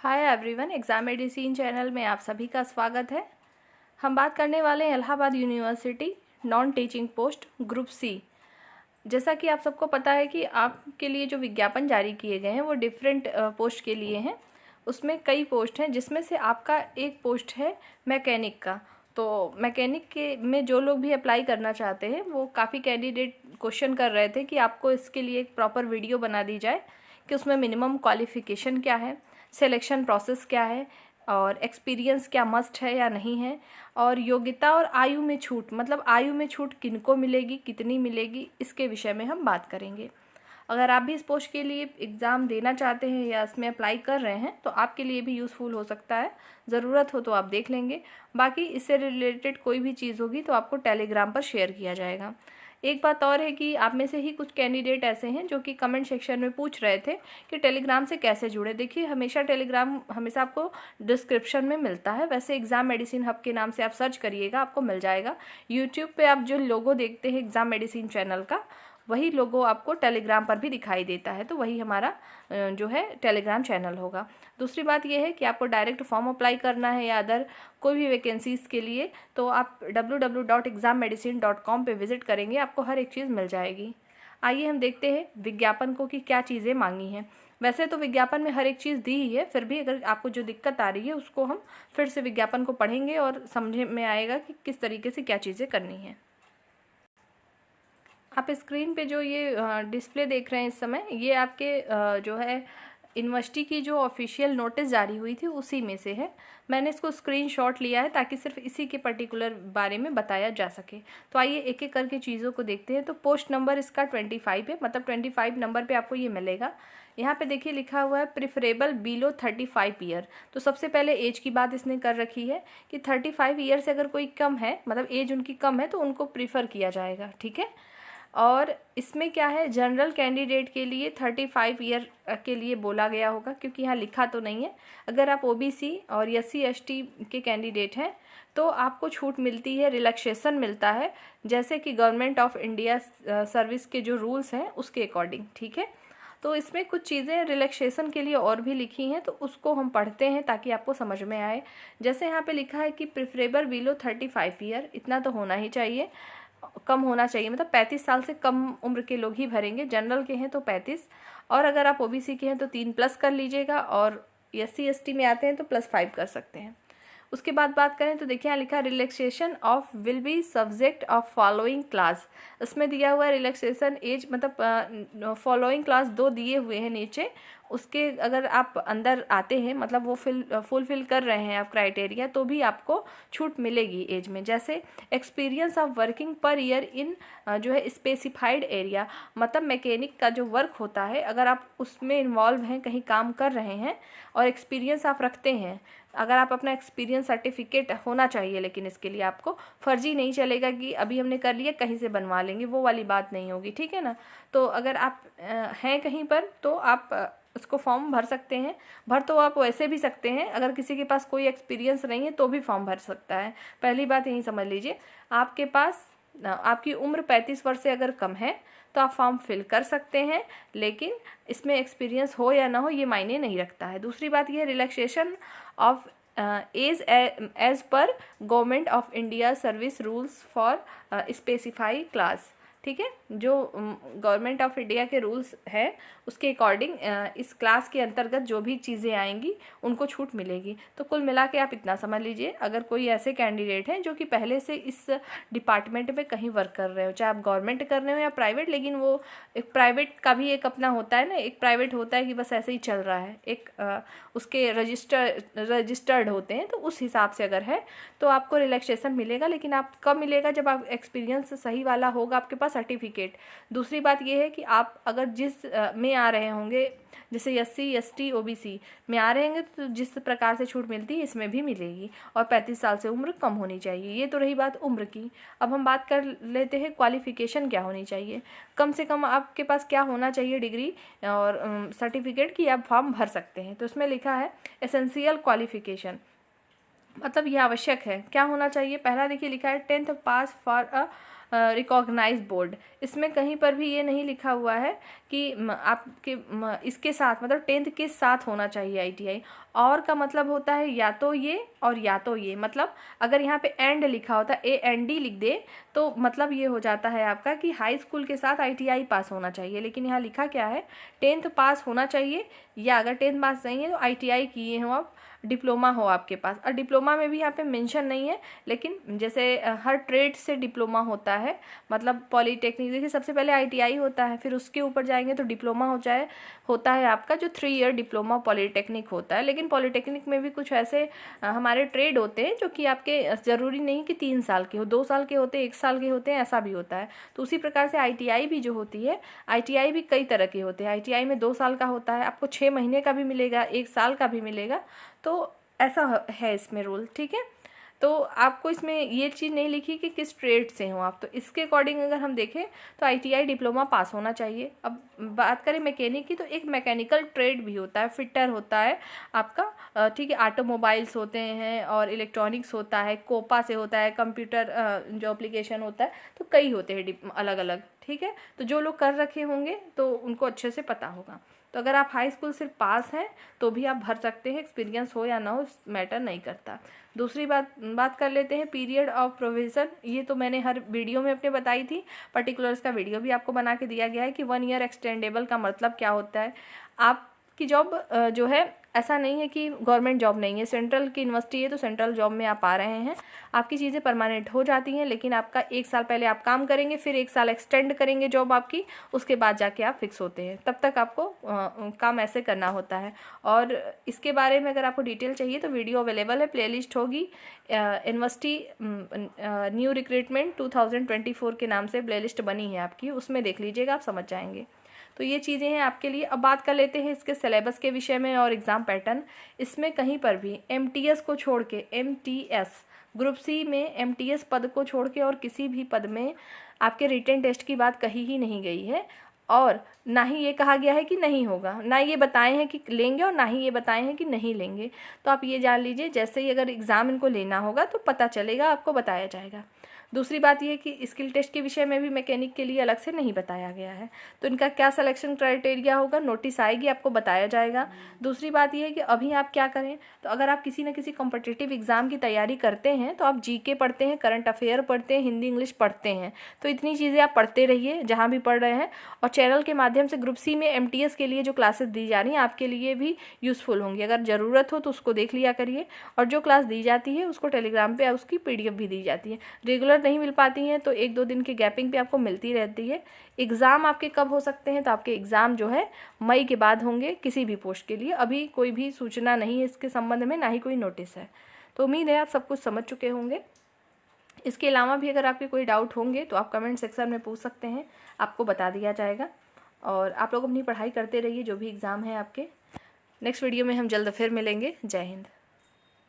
Hi everyone, exam medicine channel में आप सभी का स्वागत है। हम बात करने वाले हैं Allahabad university non teaching post group C. जैसा कि आप सबको पता है कि आपके लिए जो विज्ञापन जारी किए गए हैं वो डिफरेंट पोस्ट के लिए हैं। उसमें कई पोस्ट हैं, जिसमें से आपका एक पोस्ट है मैकेनिक का। तो मैकेनिक के में जो लोग भी अप्लाई करना चाहते हैं वो काफ़ी कैंडिडेट क्वेश्चन कर रहे थे कि आपको इसके लिए एक प्रॉपर वीडियो बना दी जाए कि उसमें मिनिमम क्वालिफ़िकेशन क्या है, सिलेक्शन प्रोसेस क्या है और एक्सपीरियंस क्या मस्ट है या नहीं है, और योग्यता और आयु में छूट, मतलब आयु में छूट किनको मिलेगी, कितनी मिलेगी, इसके विषय में हम बात करेंगे। अगर आप भी इस पोस्ट के लिए एग्ज़ाम देना चाहते हैं या इसमें अप्लाई कर रहे हैं तो आपके लिए भी यूज़फुल हो सकता है। ज़रूरत हो तो आप देख लेंगे। बाकी इससे रिलेटेड कोई भी चीज़ होगी तो आपको टेलीग्राम पर शेयर किया जाएगा। एक बात और है कि आप में से ही कुछ कैंडिडेट ऐसे हैं जो कि कमेंट सेक्शन में पूछ रहे थे कि टेलीग्राम से कैसे जुड़े। देखिए, हमेशा टेलीग्राम हमेशा आपको डिस्क्रिप्शन में मिलता है। वैसे एग्ज़ाम मेडिसिन हब के नाम से आप सर्च करिएगा, आपको मिल जाएगा। यूट्यूब पे आप जो लोगो देखते हैं एग्ज़ाम मेडिसिन चैनल का, वही लोगो आपको टेलीग्राम पर भी दिखाई देता है, तो वही हमारा जो है टेलीग्राम चैनल होगा। दूसरी बात यह है कि आपको डायरेक्ट फॉर्म अप्लाई करना है या अदर कोई भी वैकेंसीज़ के लिए तो आप www.exammedicine.com पे विज़िट करेंगे, आपको हर एक चीज़ मिल जाएगी। आइए हम देखते हैं विज्ञापन को कि क्या चीज़ें मांगी हैं। वैसे तो विज्ञापन में हर एक चीज़ दी ही है, फिर भी अगर आपको जो दिक्कत आ रही है उसको हम फिर से विज्ञापन को पढ़ेंगे और समझ में आएगा कि किस तरीके से क्या चीज़ें करनी है। आप स्क्रीन पे जो ये डिस्प्ले देख रहे हैं इस समय, ये आपके जो है यूनिवर्सिटी की जो ऑफिशियल नोटिस जारी हुई थी उसी में से है। मैंने इसको स्क्रीनशॉट लिया है ताकि सिर्फ इसी के पर्टिकुलर बारे में बताया जा सके। तो आइए एक एक करके चीज़ों को देखते हैं। तो पोस्ट नंबर इसका 25 है, मतलब 25 नंबर पे आपको ये मिलेगा। यहाँ पे देखिए लिखा हुआ है प्रिफरेबल बिलो 35 ईयर। तो सबसे पहले एज की बात इसने कर रखी है कि 35 ईयर से अगर कोई कम है, मतलब एज उनकी कम है, तो उनको प्रीफर किया जाएगा। ठीक है। और इसमें क्या है, जनरल कैंडिडेट के लिए 35 ईयर के लिए बोला गया होगा, क्योंकि यहाँ लिखा तो नहीं है। अगर आप ओबीसी और SC/ST के कैंडिडेट हैं तो आपको छूट मिलती है, रिलैक्सेशन मिलता है, जैसे कि गवर्नमेंट ऑफ इंडिया सर्विस के जो रूल्स हैं उसके अकॉर्डिंग। ठीक है। तो इसमें कुछ चीज़ें रिलैक्सेशन के लिए और भी लिखी हैं, तो उसको हम पढ़ते हैं ताकि आपको समझ में आए। जैसे यहाँ पे लिखा है कि प्रिफरेबल बिलो 35 ईयर, इतना तो होना ही चाहिए, कम होना चाहिए, मतलब 35 साल से कम उम्र के लोग ही भरेंगे। जनरल के हैं तो 35, और अगर आप ओबीसी के हैं तो 3+ कर लीजिएगा, और SC/ST में आते हैं तो +5 कर सकते हैं। उसके बाद बात करें तो देखिए यहाँ लिखा है relaxation of will be subject of following class. इसमें दिया हुआ है रिलैक्सेशन एज, मतलब फॉलोइंग क्लास 2 दिए हुए हैं नीचे। उसके अगर आप अंदर आते हैं, मतलब वो फुलफिल कर रहे हैं आप क्राइटेरिया, तो भी आपको छूट मिलेगी एज में। जैसे experience of working per year in जो है स्पेसिफाइड एरिया, मतलब मैकेनिक का जो वर्क होता है, अगर आप उसमें इन्वॉल्व हैं, कहीं काम कर रहे हैं और एक्सपीरियंस आप रखते हैं, अगर आप अपना एक्सपीरियंस सर्टिफिकेट होना चाहिए, लेकिन इसके लिए आपको फर्जी नहीं चलेगा कि अभी हमने कर लिया कहीं से बनवा लेंगे, वो वाली बात नहीं होगी। ठीक है ना। तो अगर आप हैं कहीं पर तो आप उसको फॉर्म भर सकते हैं। भर तो आप वैसे भी सकते हैं, अगर किसी के पास कोई एक्सपीरियंस नहीं है तो भी फॉर्म भर सकता है। पहली बात यही समझ लीजिए, आपके पास आपकी उम्र 35 वर्ष से अगर कम है तो आप फॉर्म फिल कर सकते हैं, लेकिन इसमें एक्सपीरियंस हो या ना हो ये मायने नहीं रखता है। दूसरी बात ये रिलैक्सेशन ऑफ एज एज पर government of India service rules for specify class. ठीक है। जो गवर्नमेंट ऑफ इंडिया के रूल्स हैं उसके अकॉर्डिंग इस क्लास के अंतर्गत जो भी चीज़ें आएंगी उनको छूट मिलेगी। तो कुल मिला के आप इतना समझ लीजिए, अगर कोई ऐसे कैंडिडेट हैं जो कि पहले से इस डिपार्टमेंट में कहीं वर्क कर रहे हो, चाहे आप गवर्नमेंट कर रहे हो या प्राइवेट, लेकिन वो एक प्राइवेट का भी एक अपना होता है ना, एक प्राइवेट होता है कि बस ऐसे ही चल रहा है, एक उसके रजिस्टर्ड होते हैं, तो उस हिसाब से अगर है तो आपको रिलैक्सेशन मिलेगा। लेकिन आप कब मिलेगा, जब आप एक्सपीरियंस सही वाला होगा आपके पास सर्टिफिकेट। दूसरी बात यह है कि आप अगर जिस में आ रहे होंगे, जैसे SC/ST OBC में आ रहे होंगे, तो जिस प्रकार से छूट मिलती है इसमें भी मिलेगी, और 35 साल से उम्र कम होनी चाहिए। ये तो रही बात उम्र की। अब हम बात कर लेते हैं क्वालिफिकेशन क्या होनी चाहिए। कम से कम आपके पास क्या होना चाहिए, डिग्री और सर्टिफिकेट की आप फॉर्म भर सकते हैं। तो इसमें लिखा है एसेंशियल क्वालिफिकेशन, मतलब ये आवश्यक है। क्या होना चाहिए, पहला देखिए लिखा है 10th pass for a recognise board, इसमें कहीं पर भी ये नहीं लिखा हुआ है कि आपके इसके साथ मतलब 10th के साथ होना चाहिए ITI। और का मतलब होता है या तो ये और या तो ये, मतलब अगर यहाँ पे एंड लिखा होता है AND लिख दे तो मतलब ये हो जाता है आपका कि हाई स्कूल के साथ ITI पास होना चाहिए। लेकिन यहाँ लिखा क्या है, 10th पास होना चाहिए, या अगर 10th पास नहीं है तो ITI किए हो आप, डिप्लोमा हो आपके पास। और डिप्लोमा में भी यहाँ पे मेंशन नहीं है, लेकिन जैसे हर ट्रेड से डिप्लोमा होता है, मतलब पॉलीटेक्निक, देखिए सबसे पहले ITI होता है, फिर उसके ऊपर जाएंगे तो डिप्लोमा होता है आपका जो 3 ईयर डिप्लोमा पॉलीटेक्निक होता है। लेकिन पॉलीटेक्निक में भी कुछ ऐसे हमारे ट्रेड होते हैं जो कि आपके ज़रूरी नहीं कि 3 साल के हो, 2 साल के होते हैं, 1 साल के होते हैं, ऐसा भी होता है। तो उसी प्रकार से ITI भी जो होती है, ITI भी कई तरह के होते हैं। ITI में 2 साल का होता है, आपको 6 महीने का भी मिलेगा, 1 साल का भी मिलेगा, तो ऐसा है इसमें रूल, ठीक है। तो आपको इसमें ये चीज़ नहीं लिखी कि किस ट्रेड से हो आप, तो इसके अकॉर्डिंग अगर हम देखें तो ITI डिप्लोमा पास होना चाहिए। अब बात करें मैकेनिक की, तो एक मैकेनिकल ट्रेड भी होता है, फिटर होता है आपका, ठीक है, ऑटोमोबाइल्स होते हैं और इलेक्ट्रॉनिक्स होता है, कोपा से होता है, कंप्यूटर जो एप्लीकेशन होता है, तो कई होते हैं अलग अलग, ठीक है। तो जो लोग कर रखे होंगे तो उनको अच्छे से पता होगा। तो अगर आप हाई स्कूल सिर्फ पास हैं तो भी आप भर सकते हैं, एक्सपीरियंस हो या ना हो मैटर नहीं करता। दूसरी बात कर लेते हैं पीरियड ऑफ प्रोविज़न। ये तो मैंने हर वीडियो में अपने बताई थी, पर्टिकुलर्स का वीडियो भी आपको बना के दिया गया है कि 1 ईयर एक्सटेंडेबल का मतलब क्या होता है। आपकी जॉब जो है, ऐसा नहीं है कि गवर्नमेंट जॉब नहीं है, सेंट्रल की यूनिवर्सिटी है तो सेंट्रल जॉब में आप आ रहे हैं, आपकी चीज़ें परमानेंट हो जाती हैं। लेकिन आपका 1 साल पहले आप काम करेंगे, फिर 1 साल एक्सटेंड करेंगे जॉब आपकी, उसके बाद जाके आप फिक्स होते हैं, तब तक आपको काम ऐसे करना होता है। और इसके बारे में अगर आपको डिटेल चाहिए तो वीडियो अवेलेबल है, प्लेलिस्ट होगी, यूनिवर्सिटी न्यू रिक्रूटमेंट 2024 के नाम से प्लेलिस्ट बनी है आपकी, उसमें देख लीजिएगा, आप समझ जाएंगे। तो ये चीज़ें हैं आपके लिए। अब बात कर लेते हैं इसके सिलेबस के विषय में और एग्ज़ाम पैटर्न। इसमें कहीं पर भी MTS को छोड़ के, MTS ग्रुप C में MTS पद को छोड़ के और किसी भी पद में आपके रिटन टेस्ट की बात कही ही नहीं गई है, और ना ही ये कहा गया है कि नहीं होगा, ना ये बताए हैं कि लेंगे और ना ही ये बताए हैं कि नहीं लेंगे। तो आप ये जान लीजिए, जैसे ही अगर एग्ज़ाम इनको लेना होगा तो पता चलेगा, आपको बताया जाएगा। दूसरी बात यह कि स्किल टेस्ट के विषय में भी मैकेनिक के लिए अलग से नहीं बताया गया है, तो इनका क्या सिलेक्शन क्राइटेरिया होगा, नोटिस आएगी, आपको बताया जाएगा। दूसरी बात यह है कि अभी आप क्या करें, तो अगर आप किसी न किसी कॉम्पिटिटिव एग्ज़ाम की तैयारी करते हैं तो आप GK पढ़ते हैं, करंट अफेयर पढ़ते हैं, हिंदी इंग्लिश पढ़ते हैं, तो इतनी चीज़ें आप पढ़ते रहिए जहाँ भी पढ़ रहे हैं। और चैनल के माध्यम से ग्रुप C में MTS के लिए जो क्लासेस दी जा रही हैं आपके लिए भी यूज़फुल होंगी, अगर ज़रूरत हो तो उसको देख लिया करिए। और जो क्लास दी जाती है उसको टेलीग्राम पे उसकी PDF भी दी जाती है, रेगुलर नहीं मिल पाती हैं तो 1-2 दिन की गैपिंग पे आपको मिलती रहती है। एग्ज़ाम आपके कब हो सकते हैं, तो आपके एग्ज़ाम जो है मई के बाद होंगे किसी भी पोस्ट के लिए। अभी कोई भी सूचना नहीं है इसके संबंध में, ना ही कोई नोटिस है। तो उम्मीद है आप सब कुछ समझ चुके होंगे। इसके अलावा भी अगर आपके कोई डाउट होंगे तो आप कमेंट सेक्शन में पूछ सकते हैं, आपको बता दिया जाएगा। और आप लोग अपनी पढ़ाई करते रहिए, जो भी एग्ज़ाम है आपके। नेक्स्ट वीडियो में हम जल्द फिर मिलेंगे। जय हिंद।